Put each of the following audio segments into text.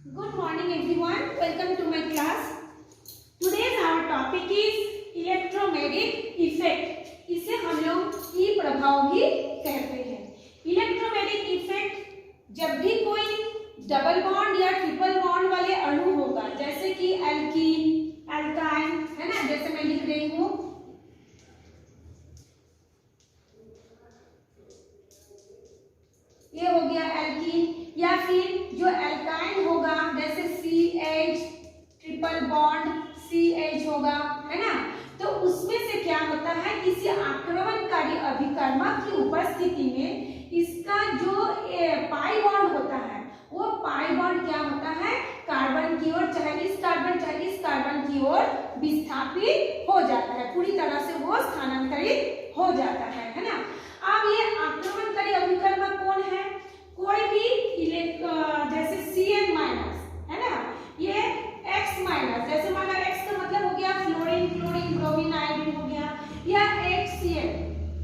Good morning everyone. Welcome to my class. Today's our topic is electromagnetic effect. इसे हम लोग ई प्रभाव भी कहते हैं. इलेक्ट्रोमैग्नेटिक इफेक्ट जब भी कोई डबल बॉन्ड या ट्रिपल बॉन्ड वाले अणु होगा, जैसे कि एल्कीन, एल्काइन, है ना, जैसे मैं लिख रही हूँ, ये हो गया एल्कीन, या फिर जो एल्काइन होगा जैसे CH ट्रिपल बॉन्ड CH होगा, है ना, तो उसमें से क्या होता है, किसी आक्रमणकारी अभिकर्मक की उपस्थिति में इसका जो पाई बॉन्ड होता है, वो पाई बॉन्ड क्या होता है, कार्बन की ओर, चाहे इस कार्बन की ओर विस्थापित हो जाता है, पूरी तरह से वो स्थानांतरित हो जाता है ना। अब ये आक्रमणकारी अभिकर्मक कौन है, कोई भी जैसे Cn माइनस, है ना, ये X माइनस, जैसे माना X का मतलब हो गया फ्लोरीन, क्लोरीन, ब्रोमीन, आयोडीन हो गया, या HCl,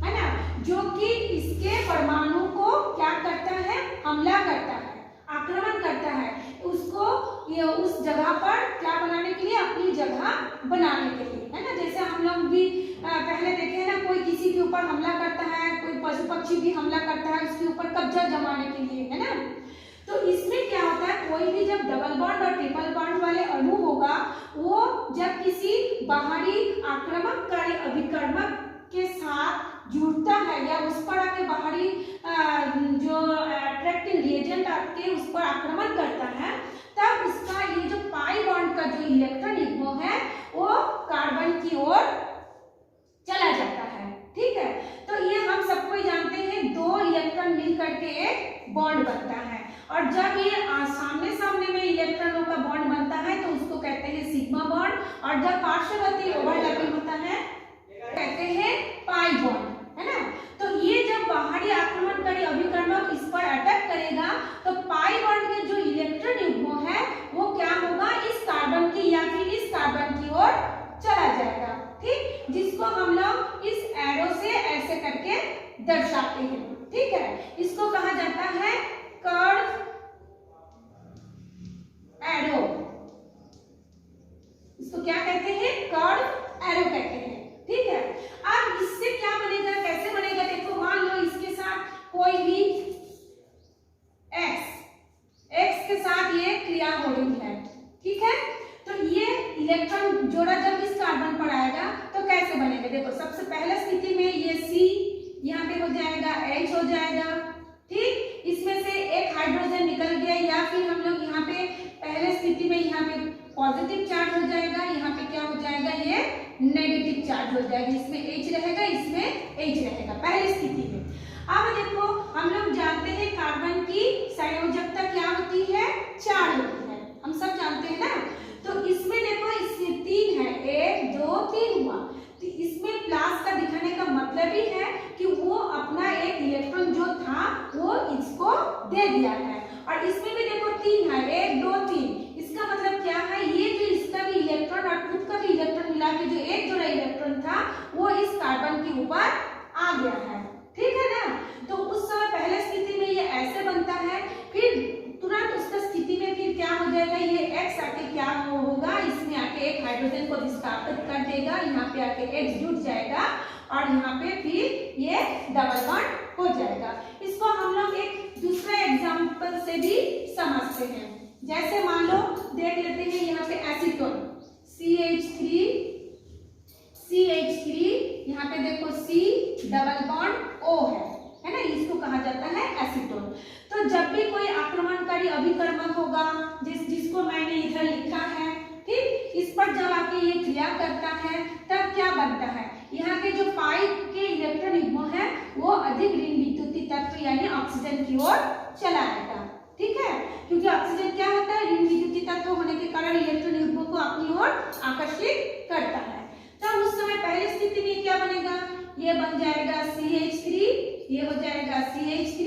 है ना, जो कि इसके परमाणु को क्या करता है, हमला करता है, आक्रमण करता है, उसको ये उस जगह पर क्या बनाने के लिए, अपनी जगह बनाने के लिए, है ना। जैसे हम लोग भी पहले देखे ना, कोई किसी के ऊपर हमला करता है, कोई पशु पक्षी भी हमला करता है उसके ऊपर कब्जा जमाने के लिए, है ना। तो इसमें क्या होता है, कोई भी जब डबल बॉन्ड और ट्रिपल बॉन्ड वाले अणु होगा, वो जब किसी बाहरी आक्रमणकारी अभिकर्मक के साथ जुड़ता है या उस पर आके बाहरी जो अट्रैक्टिंग रिएजेंट आके उस पर आक्रमण करता है, तब उसका ये जो पाई बॉन्ड का जो इलेक्ट्रॉन युग्म है वो कार्बन की ओर चला जाता है, ठीक है। तो ये हम सबको जानते हैं, दो इलेक्ट्रॉन मिल करके एक बॉन्ड बनता है, और जब ये सामने सामने में इलेक्ट्रॉनों का बॉन्ड बनता है तो उसको कहते हैं सिग्मा बॉन्ड, और जब पार्श्ववर्ती ओवरलैपिंग होता है कहते हैं पाई बॉन्ड, है ना। तो ये जब बाहरी आक्रमणकारी अभिकर्मक इस पर अटैक करेगा तो पाई बॉन्ड के जो इलेक्ट्रॉन युग्म है वो क्या होगा, इस कार्बन की या फिर इस कार्बन की ओर चला जाएगा, ठीक, जिसको हम लोग इस एरो से ऐसे करके दर्शाते हैं, ठीक है। इसको कहा जाता है कर्व एरो, इसको क्या कहते हैं, कर्व एरो कहते हैं, ठीक है। अब इससे क्या बनेगा, कैसे बनेगा, देखो मान लो इसके साथ कोई भी x के साथ ये क्रिया हो रही है, ठीक है। तो ये इलेक्ट्रॉन जोड़ा जब इस कार्बन पर आएगा तो कैसे बनेगा, देखो सबसे पहले स्थिति में ये C यहाँ पे हो जाएगा, H हो जाएगा, ठीक, इसमें से एक हाइड्रोजन निकल गया, या फिर हम लोग यहाँ पे पहले स्थिति में यहाँ पे पॉजिटिव चार्ज हो जाएगा, यहाँ पे क्या हो जाएगा, ये नेगेटिव चार्ज हो जाएगा, इसमें H रहेगा, इसमें H रहेगा पहली स्थिति में। अब देखो हम लोग जानते हैं कार्बन की संयोजकता क्या होती है, 4 होती है, हम सब जानते हैं ना। तो इसमें देखो इसमें 3 है, 1 2 3 हुआ, तो इसमें प्लस का दिखाने का मतलब ही है कि वो अपना एक इलेक्ट्रॉन जो था वो इसको दे दिया है, और इसमें भी देखो 3 है, 1 2 3, इसका मतलब क्या है, ये जो इसका भी इलेक्ट्रॉन और खुद का भी इलेक्ट्रॉन मिला के जो एक जोड़ा इलेक्ट्रॉन था वो इस कार्बन के ऊपर आ गया है, ठीक है ना। तो उस समय पहले स्थिति में ये ऐसे बनता है, फिर तुरंत उसका स्थिति में फिर क्या हो जाएगा, ये X आके क्या होगा, इसमें आके एक हाइड्रोजन को विस्थापित कर देगा, यहाँ पे आके X जुड़ जाएगा, और यहाँ पे फिर ये डबल बॉन्ड हो जाएगा। इसको हम लोग एक दूसरे एग्जांपल से भी समझते हैं, जैसे मान लो देख लेते हैं यहाँ पे एसीटोन CH3, यहाँ पे देखो C डबल बॉन्ड O है ना, इसको कहा जाता है एसीटोन। तो जब भी कोई आक्रमणकारी अभिकर्मक होगा, जिसको मैंने इधर लिखा है, ठीक, इस पर जब आके ये क्रिया करता है तब क्या बनता है, यहाँ के जो पाई के इलेक्ट्रॉन युग्म है वो अधिक ऋण विद्युतीय तत्व यानी ऑक्सीजन की ओर चला आएगा, ठीक है, क्योंकि ऑक्सीजन क्या होता है, ऋण विद्युतीय तत्व होने के कारण इलेक्ट्रॉन युग्म को अपनी ओर आकर्षित करता है। तब उस समय पहली स्थिति में क्या बनेगा, ये बन जाएगा CH3, ये हो जाएगा CH3,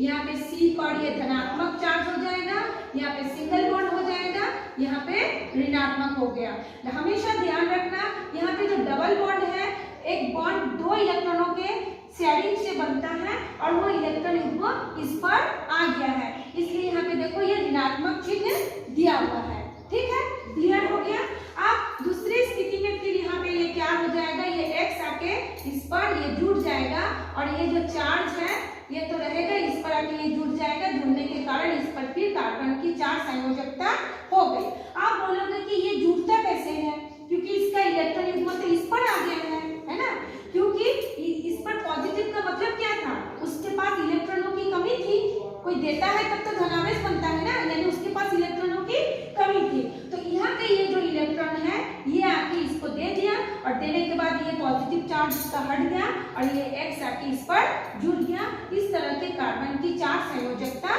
यहाँ पे C पर ये धनात्मक चार्ज हो जाएगा, यहाँ पे सिंगल बॉन्ड हो जाएगा, यहाँ पे ऋणात्मक हो गया। हमेशा ध्यान रखना, यहाँ पे जो डबल बॉन्ड है, एक बॉन्ड 2 इलेक्ट्रॉनों के शेयरिंग से बनता है, और वो इलेक्ट्रॉन युग्म इस पर आ गया है, इसलिए यहाँ पे देखो ये ऋणात्मक चिन्ह दिया और ये X आके इस पर जुड़ गया। इस तरह के कार्बन की 4 संयोजकता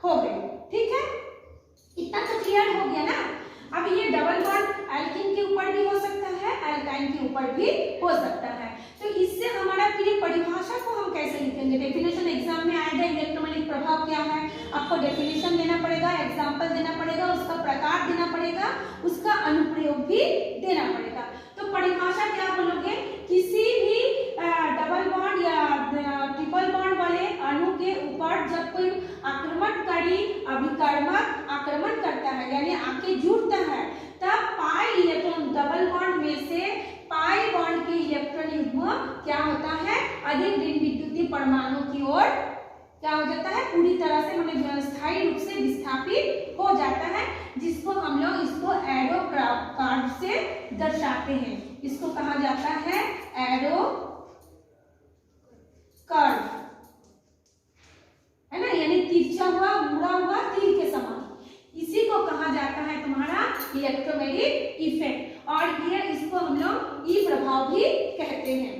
हो गई। ठीक है, इतना तो क्लियर हो गया ना। अब ये डबल बॉन्ड एल्कीन के ऊपर भी हो सकता है, एल्काइन के ऊपर भी हो सकता है। तो इससे हमारा फिर परिभाषा को हम कैसे लिखेंगे? डेफिनेशन एग्जाम में आएगा, इलेक्ट्रोमैग्नेटिक प्रभाव क्या है, आपको डेफिनेशन देना पड़ेगा, एग्जाम्पल देना पड़ेगा, उसका प्रकार देना पड़ेगा, उसका अनुप्रयोग भी देना पड़ेगा। तो परिभाषा क्या बोलोगे? किसी भी डबल बॉन्ड या ट्रिपल बॉन्ड वाले अणु के ऊपर जब कोई आक्रमणकारी अभिकर्मक आक्रमण करता है यानी आके जुड़ता है, तब पाई इलेक्ट्रॉन डबल बॉन्ड में से पाई बॉन्ड के इलेक्ट्रॉन युग्म क्या होता है? अधिक ऋण विद्युतीय परमाणु की ओर क्या हो जाता है? पूरी तरह से मतलब स्थायी रूप से विस्थापित हो जाता है, जिसको हम लोग इसको एरो कर्व से दर्शाते हैं। इसको कहा जाता है एरो कर्व, है ना, यानी तिरछा हुआ मुड़ा हुआ तीर के समान। इसी को कहा जाता है तुम्हारा इलेक्ट्रोमैग्नेटिक इफेक्ट, और ये इसको हम लोग ई प्रभाव भी कहते हैं।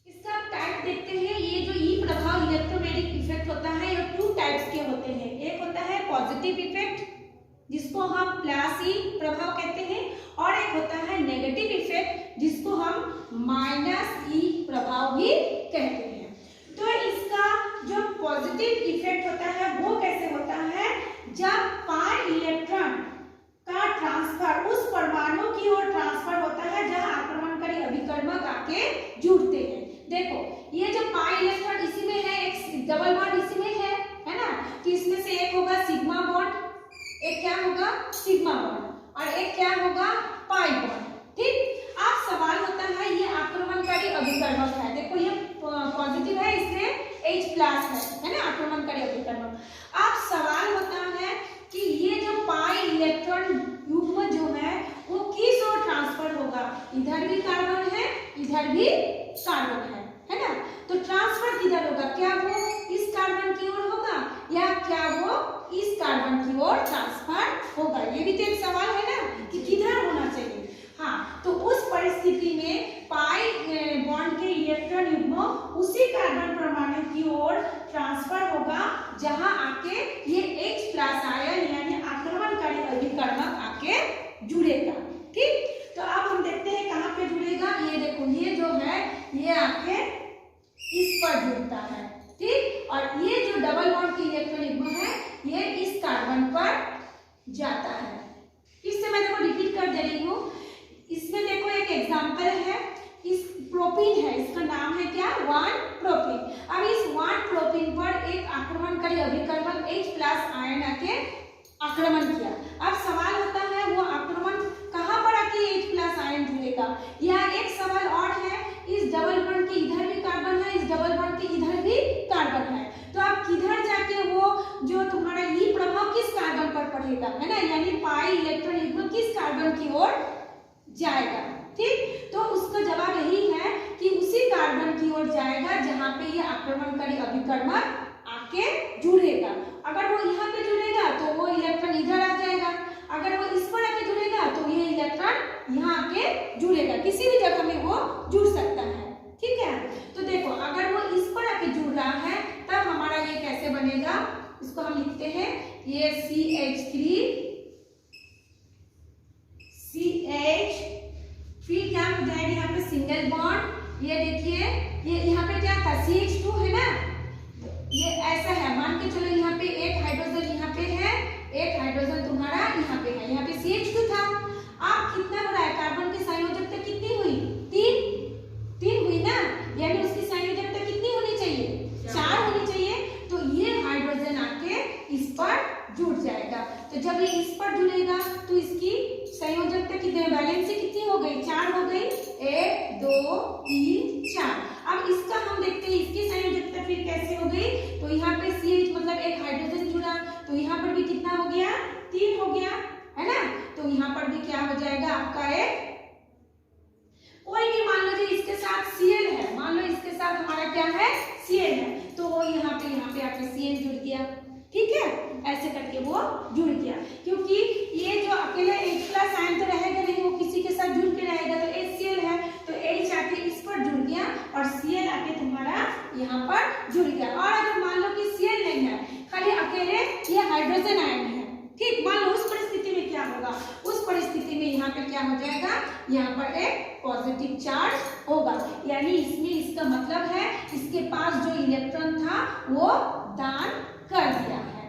इसका टाइप देखते हैं। ये जो ई प्रभाव इलेक्ट्रोमैग्नेटिक इफेक्ट होता है, ये 2 टाइप्स के होते हैं। एक होता है पॉजिटिव इफेक्ट, जिसको हम प्लस ई प्रभाव कहते हैं, और एक होता है नेगेटिव इफेक्ट, जिसको हम माइनस ई प्रभाव भी कहते हैं। तो इसका जो पॉजिटिव इफेक्ट होता है वो कैसे होता है? जब पाई इलेक्ट्रॉन का ट्रांसफर उस परमाणु की ओर ट्रांसफर होता है जहां आक्रमणकारी अभिकर्मक आके जुड़ते हैं। देखो ये जो पाई इलेक्ट्रॉन इसी में है, एक डबल बॉन्ड इसी में है ना, कि इसमें से एक होगा सिग्मा बॉन्ड, एक क्या होगा? सिग्मा बॉन्ड, और एक क्या होगा? Pi bond. ठीक, अब सवाल होता है ये आक्रमणकारी अभिकर्मक है, देखो ये पॉजिटिव है, इसमें H+ है ना, आक्रमणकारी अभिकर्मक। अब सवाल होता है कि ये जो पाई इलेक्ट्रॉन युग्म जो है वो किस ओर ट्रांसफर होगा? इधर भी कार्बन है, इधर भी कार्बन है ना, तो ट्रांसफर किधर होगा? क्या वो इस कार्बन की ओर होगा या क्या वो इस कार्बन की ओर ट्रांसफर होगा? ये भी तो एक सवाल है ना कि किधर होना चाहिए। हाँ, तो उस परिस्थिति में पाई बॉन्ड के इलेक्ट्रॉन युग्म उसी कार्बन परमाणु की ओर ट्रांसफर होगा जहां आके ये H+ आयन यानी आक्रमणकारी अभिकर्मक आके जुड़ेगा। ठीक, तो अब हम देखते हैं कहां पे जुड़ेगा। ये देखो ये जो है ये आके इस पर जुड़ता है। ठीक, और ये जो डबल बॉन्ड की इलेक्ट्रॉन युग्म है ये इस कार्बन पर जाता है। इससे मैं देखो रिपीट कर दे रही हूँ। इसमें देखो एक एग्जांपल है, इस प्रोपीन है, इसका नाम है क्या? 1 प्रोपीन। अब इस 1 प्रोपीन पर एक आक्रमणकारी अभिकर्मक H+ आयन आके आक्रमण किया। अब सवाल होता है वो आक्रमण कहां पर आके H+ आयन जुड़ेगा? या एक सवाल और है, इस डबल बॉन्ड के इधर भी कार्बन है, इस डबल बॉन्ड के इधर भी कार्बन है, तो आप किधर जाके वो जो तुम्हारा ई प्रभाव किस कार्बन पर पड़ेगा, है ना, यानी पाई इलेक्ट्रॉन युग्म किस कार्बन की ओर जाएगा। ठीक, तो उसका जवाब यही है कि उसी कार्बन की ओर जाएगा जहां पे ये आक्रमणकारी अभिकर्मक आके जुड़ेगा। अगर वो यहाँ पे जुड़ेगा तो वो इलेक्ट्रॉन इधर आ जाएगा, अगर वो इस पर आके जुड़ेगा तो ये इलेक्ट्रॉन यहाँ आके जुड़ेगा, किसी भी जगह में वो जुड़ सकता है। ठीक है, तो देखो अगर वो इस पर आके जुड़ रहा है तब हमारा ये कैसे बनेगा? इसको हम लिखते हैं ये CH3 फिर क्या हो जाएगा यहाँ पे सिंगल बॉन्ड। ये देखिए ये यहाँ पे क्या था? CH2 है ना, ये ऐसा है, मान के चलो यहाँ पे एक हाइड्रोजन यहाँ पे है, एक हाइड्रोजन तुम्हारा यहाँ पे है, यहाँ पे CH2 था। अब कितना हो रहा है? कार्बन की संयोजकता कितनी हुई? 3 हुई ना, यानी उसकी संयोजकता कितनी होनी चाहिए? 4 होनी चाहिए। तो ये हाइड्रोजन आके इस पर जुड़ जाएगा। तो जब ये इस पर जुड़ेगा तो इसकी संयोजकता कितनी, वैलेंसी कितनी हो गई? 4 हो गई। 1 2 3 4। अब इसका हम देखते हैं इसकी संयोजकता फिर कैसे हो गई। तो यहाँ पे CH मतलब एक हाइड्रोजन जुड़ा, तो यहाँ पर भी कितना हो गया? 3 हो गया, है ना। तो यहाँ पर भी क्या हो जाएगा आपका एक, कोई भी मान लो इसके साथ Cl है, मान लो इसके साथ हमारा क्या है? Cl है, तो वो यहाँ पे आके Cl जुड़ गया। ठीक है, ऐसे करके वो जुड़ गया, क्योंकि ये जो अकेला H+ आयन तो रहेगा नहीं, वो किसी के साथ जुड़ के रहेगा। तो HCl है तो H आके इस पर जुड़ गया और Cl होगा, उस परिस्थिति में यहाँ पे क्या हो जाएगा, यहाँ पर एक पॉजिटिव चार्ज होगा। यानी इसमें इसका मतलब है इसके पास जो इलेक्ट्रॉन था वो दान कर दिया है।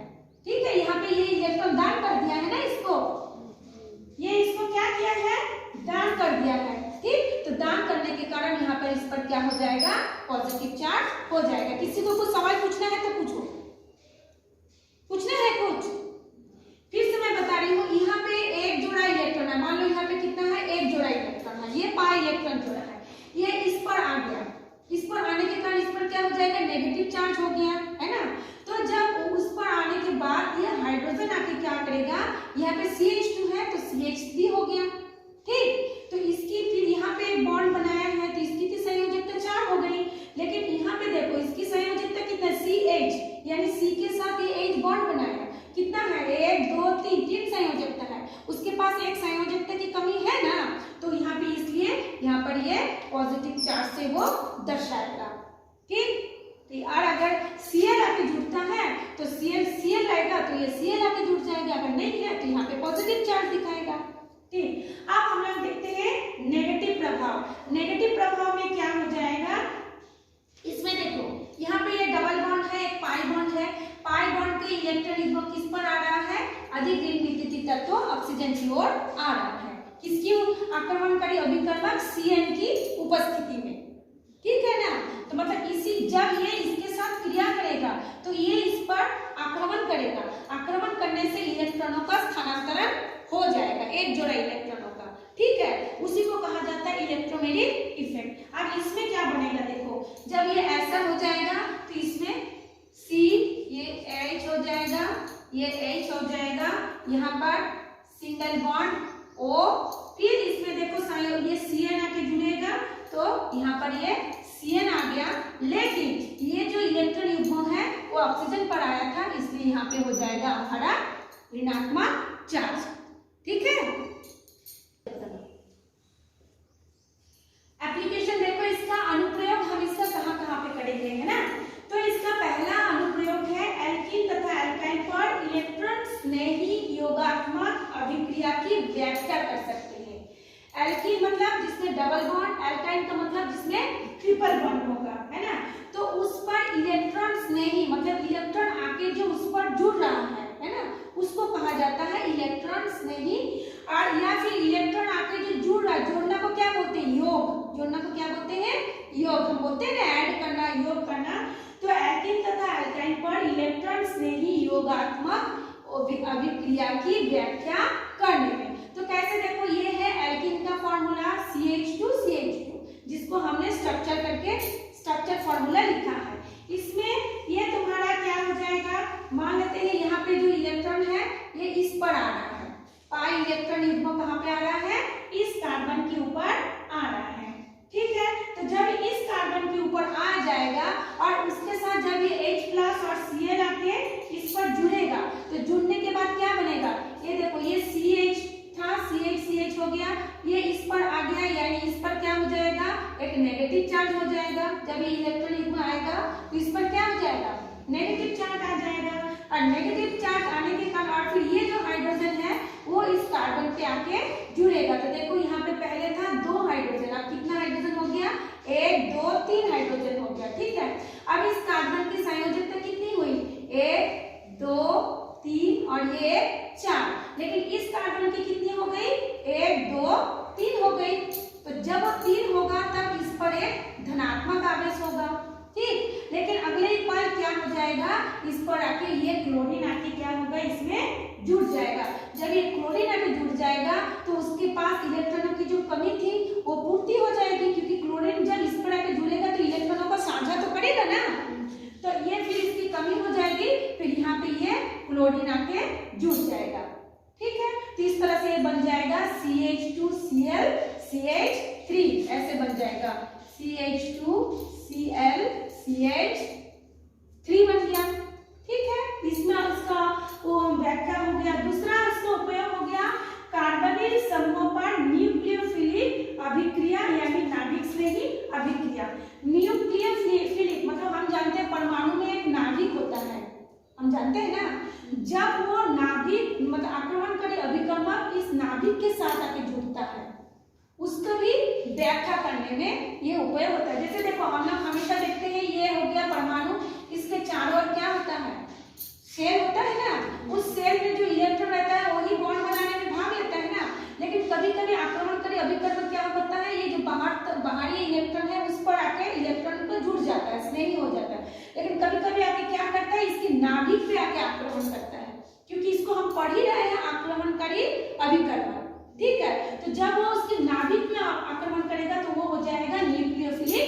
ठीक है, यहाँ पे ये इलेक्ट्रॉन दान कर दिया है ना, इसको क्या किया है, दान कर दिया है। ठीक, तो दान करने के कारण यहाँ पर इस पर क्या हो जाएगा, पॉजिटिव चार्ज हो जाएगा। किसी को कुछ सवाल पूछना है तो पूछो, पूछना है कुछ? फिर से मैं बता रही हूँ, यहाँ पे एक जोड़ा इलेक्ट्रॉन है, मान लो यहाँ पे कितना है, एक जोड़ा इलेक्ट्रॉन है, ये पाई इलेक्ट्रॉन जोड़ा है, ये इस पर आ गया, इस पर आने के कारण इस पर क्या हो जाएगा, नेगेटिव चार्ज हो गया है ना। तो जब उस पर आने के बाद ये हाइड्रोजन आके क्या करेगा, यहाँ पे CH2 है तो CH3 हो गया। ठीक, तो इसकी फिर यहाँ पे एक बॉन्ड बनाया है तो इसकी तो संयोजकता 4 हो गई, लेकिन यहाँ पे देखो इसकी संयोजकता कितना, CH, यानी C के साथ ये H बॉन्ड बनाया, कितना है, 1 2 3 संयोजकता है, उसके पास एक संयोजकता की कमी है ना, तो यहाँ पे इसलिए यहाँ पर ये पॉजिटिव चार्ज से वो दर्शाएगा। ठीक, और अगर Cl आके जुड़ता है तो Cl रहेगा तो ये Cl आके जुड़ जाएगा, अगर नहीं है तो यहाँ पे पॉजिटिव चार्ज दिखाएगा। ठीक, अब हम लोग देखते हैं नेगेटिव प्रभाव। नेगेटिव प्रभाव में क्या हो जाएगा, इसमें देखो यहाँ पे ये डबल बॉन्ड है, एक पाई बॉन्ड है, पाई बॉन्ड के इलेक्ट्रॉन युग्म किस पर आ रहा है, अधिक ऋण विद्युतीय तत्व ऑक्सीजन की ओर आ रहा है, किसकी आक्रमणकारी अभिकर्मक Cn की उपस्थिति में। ठीक है ना, तो मतलब इसी जब ये इसके साथ क्रिया करेगा तो ये इस पर आक्रमण करेगा, आक्रमण करने से इलेक्ट्रॉनों का स्थानांतरण हो जाएगा, एक जोड़ा इलेक्ट्रॉनों का। ठीक है, उसी को कहा जाता है इलेक्ट्रोमैग्नेटिक इफेक्ट। अब इसमें क्या बनेगा, देखो जब ये ऐसा हो जाएगा तो इसमें C, ये H हो जाएगा, ये H हो जाएगा, यहाँ पर सिंगल बॉन्ड O, फिर इसमें देखो ये Cn आके जुड़ेगा तो यहाँ पर ये Cn आ गया, लेकिन ये जो इलेक्ट्रॉन युग्म है वो ऑक्सीजन पर आया था, इसलिए यहाँ पे हो जाएगा हमारा ऋणात्मक चार्ज। ठीक है, एप्लीकेशन देखो इसका अनुप्रयोग हम इसका कहाँ पे करेंगे, है ना। तो इसका पहला अनुप्रयोग है एल्कीन तथा एल्काइन पर इलेक्ट्रॉन स्नेही योगात्मक अभिक्रिया की व्याख्या कर सकते हैं। एल्कीन मतलब जिसमें डबल बॉन्ड, एल्काइन का मतलब जिसमें ट्रिपल बॉन्ड होगा, है ना। तो उस पर इलेक्ट्रॉन स्नेही मतलब इलेक्ट्रॉन आके जो उस पर जुड़ रहा है ना, उसको कहा जाता है इलेक्ट्रॉन स्नेही। और या फिर इलेक्ट्रॉन आके जो जुड़ रहा है, जोड़ना को क्या बोलते हैं, योग, जोड़ना को क्या बोलते हैं, योग, हम बोलते हैं ना ऐड करना, योग करना। तो एल्कीन तथा एल्काइन पर इलेक्ट्रॉन स्नेही योगात्मक अभिक्रिया की व्याख्या करने में, तो कैसे देखो ये है एल्कीन का फॉर्मूला CH2CH2, जिसको हमने स्ट्रक्चर करके स्ट्रक्चर फॉर्मूला लिखा है। इसमें ये तुम्हारा क्या हो जाएगा, मान लेते हैं यहाँ पे जो इलेक्ट्रॉन है ये इस पर आ रहा है, पाई इलेक्ट्रॉन युग्म कहाँ पे आ रहा है, इस कार्बन के ऊपर आ रहा है। ठीक है, तो जब इस कार्बन के ऊपर आ जाएगा और उसके साथ जब ये H+ और Cl आके इस पर जुड़ेगा तो जुड़ने के बाद क्या बनेगा, ये देखो ये CH था, CH हो गया, ये इस पर आ गया, यानी इस पर क्या हो जाएगा, एक नेगेटिव चार्ज हो जाएगा। जब ये इलेक्ट्रॉन युग्म आएगा तो इस पर क्या हो जाएगा, नेगेटिव चार्ज आ जाएगा, और नेगेटिव चार्ज आने के कारण और फिर ये जो हाइड्रोजन है वो इस कार्बन पे आके जुड़ेगा। तो देखो यहाँ पे पहले था 2 हाइड्रोजन, अब कितना हाइड्रोजन हो गया, 1 2 3 हाइड्रोजन हो गया। ठीक है, अब इस कार्बन की संयोजकता कितनी हुई, 1 2 3 और ये 4, लेकिन इस कार्बन की कितनी हो गई, 1 2 3 हो गई। तो जब 3 होगा तब इस पर एक धनात्मक आवेश होगा। ठीक, लेकिन अगले ही पल क्या हो जाएगा, इस पर आके ये क्लोरीन आके क्या होगा, इसमें जुड़ जाएगा। जब ये क्लोरीन आके जुड़ जाएगा तो उसके पास इलेक्ट्रॉनों की जो कमी थी वो पूर्ति हो जाएगी, क्योंकि क्लोरीन जब इस पर आके जुड़ेगा तो इलेक्ट्रॉनों को साझा तो करेगा ना, तो ये फिर इसकी कमी हो जाएगी, फिर यहाँ पे ये क्लोरीन आके जुड़ जाएगा। ठीक है, तो इस तरह से ये बन जाएगा CH2Cl CH3, ऐसे बन जाएगा CH2Cl CH3 बन गया। ठीक है, इसमें उसका व्याख्या हो गया। दूसरा इसका उपयोग हो गया कार्बोनिल समूह पर न्यूक्लियोफिलिक अभिक्रिया, यानी नाभिक स्नेही अभिक्रिया। न्यूक्लियोफिलिक मतलब हम जानते हैं परमाणु में एक नाभिक होता है, हम जानते हैं ना। जब वो नाभिक मतलब आक्रमणकारी अभिकर्मक इस व्याख्या करने में ये उपयोग होता है। जैसे देखो हम लोग हमेशा देखते हैं ये हो गया परमाणु, इसके चारों ओर क्या होता है, शेल होता है ना, उस शेल में जो इलेक्ट्रॉन रहता है वही बॉन्ड बनाने में भाग लेता है ना। लेकिन कभी कभी आक्रमणकारी अभिकर्मक क्या होता है, ये जो बाहरी इलेक्ट्रॉन है उस पर आके इलेक्ट्रॉन को जुड़ जाता है, स्नेही हो जाता है। लेकिन कभी कभी आके क्या करता है, इसकी नाभिक पे आके आक्रमण करता है, क्योंकि इसको हम पढ़ ही रहे हैं आक्रमणकारी अभिकर्मक, ठीक है। तो जब वो उसकी नाभिक में आक्रमण करेगा तो वो हो जाएगा न्यूक्लियोफिलिक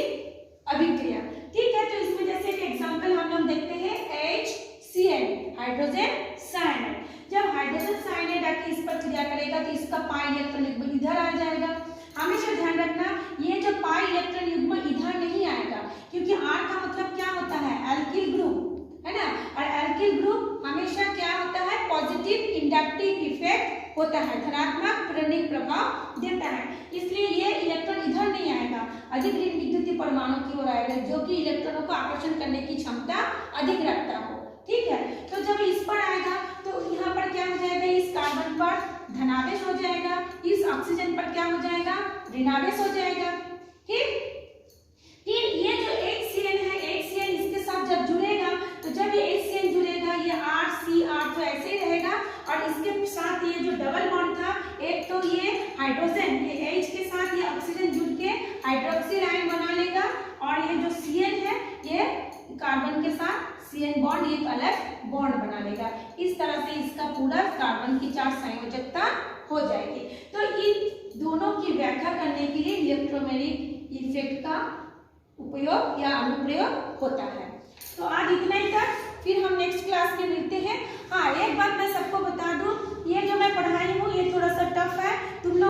अभिक्रिया, ठीक है। तो इसमें जैसे एक एग्जांपल हम लोग देखते हैं HCl, हाइड्रोजन साइनाइड। जब हाइड्रोजन साइनाइड आके इस पर क्रिया करेगा तो इसका पाई इलेक्ट्रॉन युग्म इधर आ जाएगा। हमेशा ध्यान रखना ये जो पाई इलेक्ट्रॉन युग्म इधर नहीं आएगा, क्योंकि R का मतलब क्या होता है, एल्किल ग्रुप, है ना। और एल्किल ग्रुप हमेशा क्या होता है, पॉजिटिव इंडक्टिव इफेक्ट होता है, धनात्मक प्रेरक प्रभाव देता है। इसलिए ये इलेक्ट्रॉन इधर नहीं आएगा, अधिक ऋण विद्युतीय परमाणु की ओर आएगा, जो कि इलेक्ट्रॉनों को आकर्षण करने की क्षमता अधिक रखता हो, ठीक है। तो जब इस पर आएगा तो यहाँ पर क्या हो जाएगा, इस कार्बन पर धनावेश हो जाएगा, इस ऑक्सीजन पर क्या हो जाएगा, ऋणावेश हो जाएगा, ठीक। फिर ये जो HCl है, HCl इसके साथ जब जुड़ेगा तो जब ये HCl जुड़ेगा ये RCr तो ऐसे ही रहेगा, और इसके साथ ये जो डबल बॉन्ड था, एक तो ये हाइड्रोजन ये H के साथ ये ऑक्सीजन जुड़ के हाइड्रोक्सिल आयन बना लेगा, और ये जो Cl है ये कार्बन के साथ CN बॉन्ड एक अलग बॉन्ड बना लेगा। इस तरह से इसका पूरा कार्बन की 4 संयोजकता हो जाएगी। तो इन दोनों की व्याख्या करने के लिए इलेक्ट्रोमैग्नेटिक इफेक्ट का उपयोग या अनुप्रयोग होता है। तो आज इतना ही तक, फिर हम नेक्स्ट क्लास में मिलते हैं। हाँ, एक बात मैं सबको बता दूं, ये जो मैं पढ़ाई हूँ ये थोड़ा सा टफ है, तुम लोग